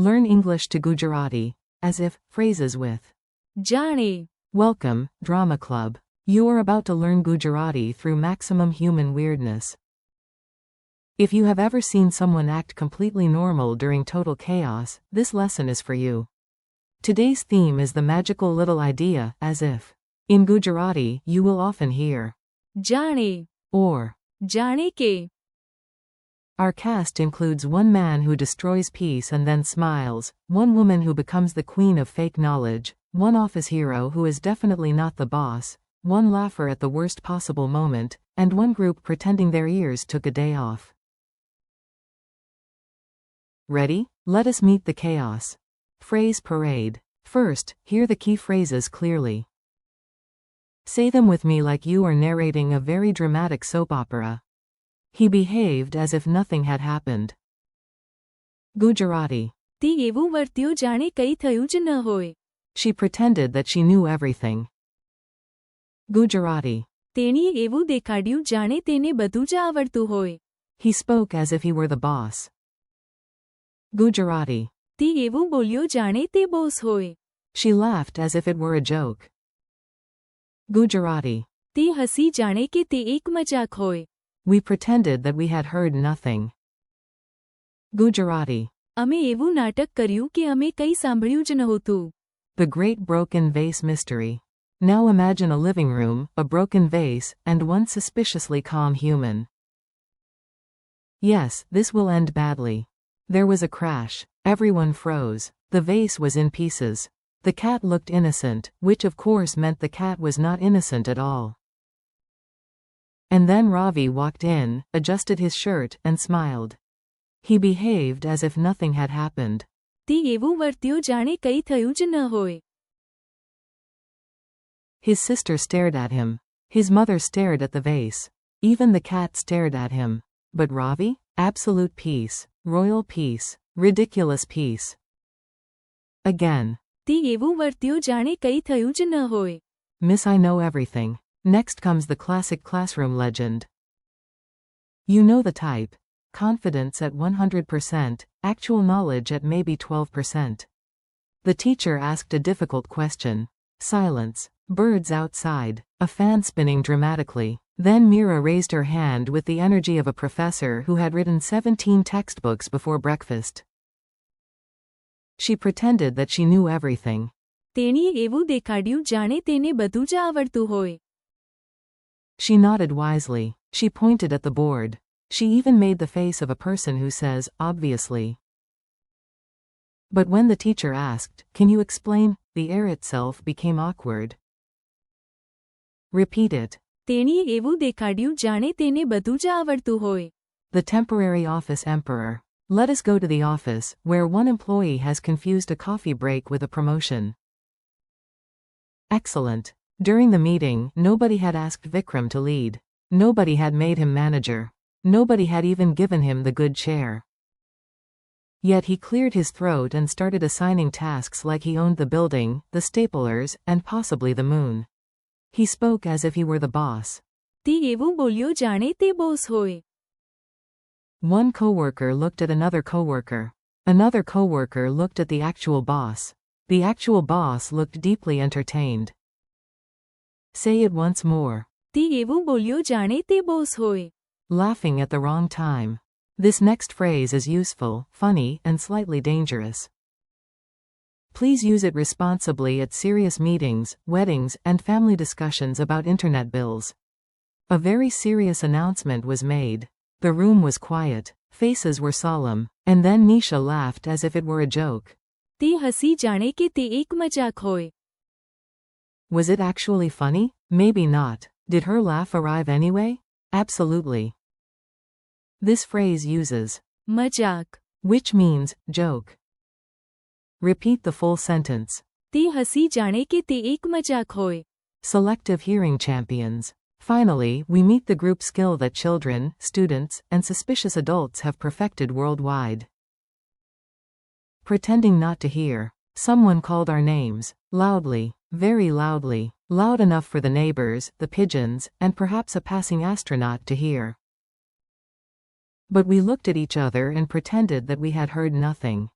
Learn English to Gujarati, as if, phrases with jaane. Welcome, Drama Club. You are about to learn Gujarati through maximum human weirdness. If you have ever seen someone act completely normal during total chaos, this lesson is for you. Today's theme is the magical little idea, as if. In Gujarati, you will often hear jaane or jaane ke. Our cast includes one man who destroys peace and then smiles, one woman who becomes the queen of fake knowledge, one office hero who is definitely not the boss, one laugher at the worst possible moment, and one group pretending their ears took a day off. Ready? Let us meet the chaos. Phrase parade. First, hear the key phrases clearly. Say them with me like you are narrating a very dramatic soap opera. He behaved as if nothing had happened. Gujarati. તે એવું વર્ત્યો જાણે કંઈ થયું જ ન હોય. She pretended that she knew everything. Gujarati. તેણીએ એવું દેખાડ્યું જાણે તેને બધું જ આવડતું હોય. He spoke as if he were the boss. Gujarati. તે એવું બોલ્યો જાણે તે બોસ હોય. She laughed as if it were a joke. Gujarati. તે હસી જાણે કે તે એક મજાક હોય. We pretended that we had heard nothing. Gujarati. અમે એવું નાટક કર્યું કે અમે કંઈ સાંભળ્યું જ નહોતું. The Great Broken Vase Mystery. Now imagine a living room, a broken vase, and one suspiciously calm human. Yes, this will end badly. There was a crash. Everyone froze. The vase was in pieces. The cat looked innocent, which of course meant the cat was not innocent at all. And then Ravi walked in, adjusted his shirt, and smiled. He behaved as if nothing had happened. તે એવું વર્ત્યો જાણે કંઈ થયું જ ન હોય. His sister stared at him. His mother stared at the vase. Even the cat stared at him. But Ravi? Absolute peace. Royal peace. Ridiculous peace. Again. તે એવું વર્ત્યો જાણે કંઈ થયું જ ન હોય. Miss, I know everything. Next comes the classic classroom legend. You know the type. Confidence at 100%, actual knowledge at maybe 12%. The teacher asked a difficult question. Silence. Birds outside. A fan spinning dramatically. Then Mira raised her hand with the energy of a professor who had written 17 textbooks before breakfast. She pretended that she knew everything. તેણીએ એવું દેખાડ્યું જાણે તેને બધું જ આવડતું હોય. She nodded wisely. She pointed at the board. She even made the face of a person who says, obviously. But when the teacher asked, can you explain, the air itself became awkward. Repeat it. તેણીએ એવું દેખાડ્યું જાણે તેને બધું જ આવડતું હોય. The temporary office emperor. Let us go to the office, where one employee has confused a coffee break with a promotion. Excellent. During the meeting, nobody had asked Vikram to lead. Nobody had made him manager. Nobody had even given him the good chair. Yet he cleared his throat and started assigning tasks like he owned the building, the staplers, and possibly the moon. He spoke as if he were the boss. તે એવું બોલ્યો જાણે તે boss હોય. One coworker looked at another coworker. Another coworker looked at the actual boss. The actual boss looked deeply entertained. Say it once more. તે એવું બોલ્યો જાણે તે બોસ હોય. Laughing at the wrong time. This next phrase is useful, funny, and slightly dangerous. Please use it responsibly at serious meetings, weddings, and family discussions about internet bills. A very serious announcement was made. The room was quiet, faces were solemn, and then Nisha laughed as if it were a joke. તે હસી જાણે કે તે એક મજાક હોય. Was it actually funny? Maybe not. Did her laugh arrive anyway? Absolutely. This phrase uses મજાક, which means joke. Repeat the full sentence. તે હસી જાણે કે તે એક મજાક હોય. Selective hearing champions. Finally, we meet the group skill that children, students, and suspicious adults have perfected worldwide. Pretending not to hear. Someone called our names. Loudly. Very loudly. Loud enough for the neighbors, the pigeons, and perhaps a passing astronaut to hear. But we looked at each other and pretended that we had heard nothing.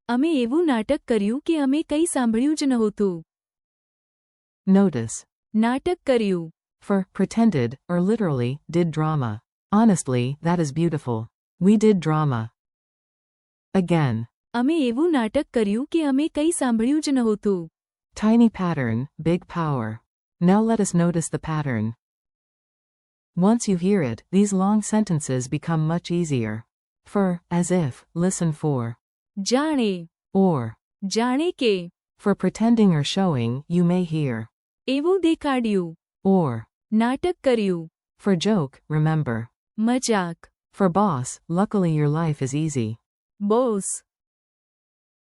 અમે એવું નાટક કર્યું કે અમે કંઈ સાંભળ્યું જ નહોતું. Notice. નાટક કર્યું. For pretended, or literally, did drama. Honestly, that is beautiful. We did drama. Again. અમે એવું નાટક કર્યું કે અમે કંઈ સાંભળ્યું જ નહોતું. Tiny pattern, big power. Now let us notice the pattern. Once you hear it, these long sentences become much easier. For, as if, listen for. જાણે. Or. જાણે કે. For pretending or showing, you may hear. એવું દેખાડ્યું. Or. નાટક કર્યું. For joke, remember. મજાક. For boss, luckily your life is easy. Boss.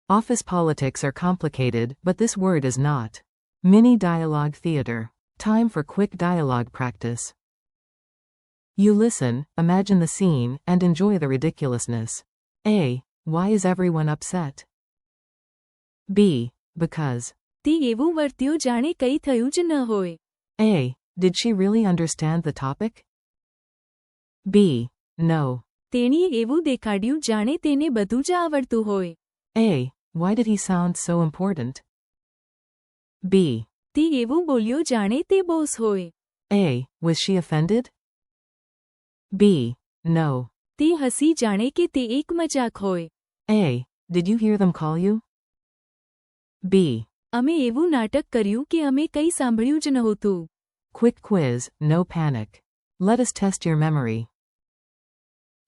Office politics are complicated, but this word is not. Mini dialogue theater. Time for quick dialogue practice. You listen, imagine the scene, and enjoy the ridiculousness. A. Why is everyone upset? B. Because. તે એવું વર્ત્યો જાણે કંઈ થયું જ ન હોય. A. Did she really understand the topic? B. No. તેણીએ એવું દેખાડ્યું જાણે તેને બધું જ આવડતું હોય. A. Why did he sound so important? B. તે એવું બોલ્યો જાણે તે બોસ હોય. A. Was she offended? B. No. તે હસી જાણે કે તે એક મજાક હોય. A. Did you hear them call you? B. અમે એવું નાટક કર્યું કે અમે કંઈ સાંભળ્યું જ નહોતું. Quick quiz, no panic. Let us test your memory.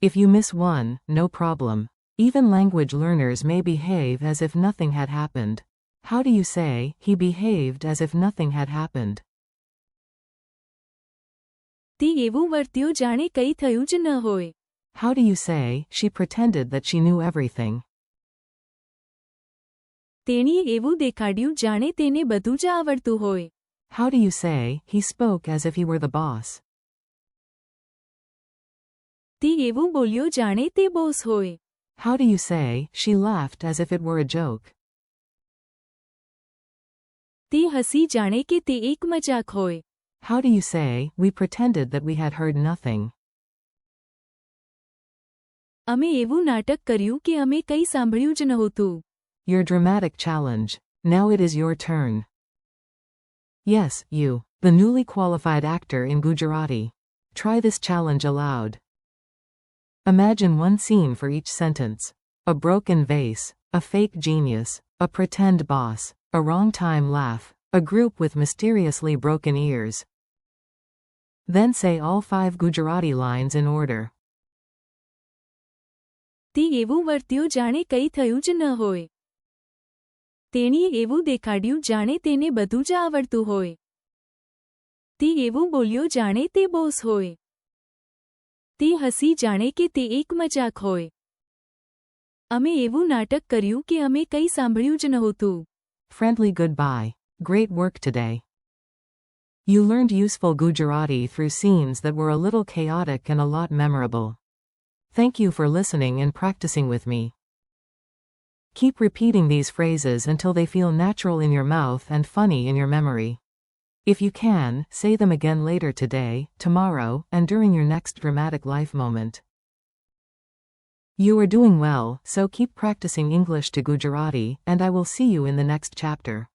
If you miss one, no problem. Even language learners may behave as if nothing had happened. How do you say, he behaved as if nothing had happened? તે એવું વર્ત્યો જાણે કંઈ થયું જ ન હોય. How do you say, she pretended that she knew everything? તેણીએ એવું દેખાડ્યું જાણે તેને બધું જ આવડતું હોય. How do you say, he spoke as if he were the boss? તે એવું બોલ્યો જાણે તે બોસ હોય. How do you say, she laughed as if it were a joke? તે હસી જાણે કે તે એક મજાક હોય. How do you say, we pretended that we had heard nothing? અમે એવું નાટક કર્યું કે અમે કંઈ સાંભળ્યું જ નહોતું. Your dramatic challenge. Now it is your turn. Yes, you, the newly qualified actor in Gujarati. Try this challenge aloud. Imagine one scene for each sentence. A broken vase, a fake genius, a pretend boss, a wrong time laugh, a group with mysteriously broken ears. Then say all 5 Gujarati lines in order. તે એવું વર્ત્યો જાણે કંઈ થયું જ ન હોય. તેણીએ એવું દેખાડ્યું જાણે તેને બધું જ આવડતું હોય. તે એવું બોલ્યો જાણે તે બોસ હોય. તે હસી જાણે કે તે એક મજાક હોય. અમે એવું નાટક કર્યું કે અમે કંઈ સાંભળ્યું જ નહોતું. Friendly goodbye. Great work today. You learned useful Gujarati through scenes that were a little chaotic and a lot memorable. Thank you for listening and practicing with me. Keep repeating these phrases until they feel natural in your mouth and funny in your memory. If you can, say them again later today, tomorrow, and during your next dramatic life moment. You are doing well, so keep practicing English to Gujarati, and I will see you in the next chapter.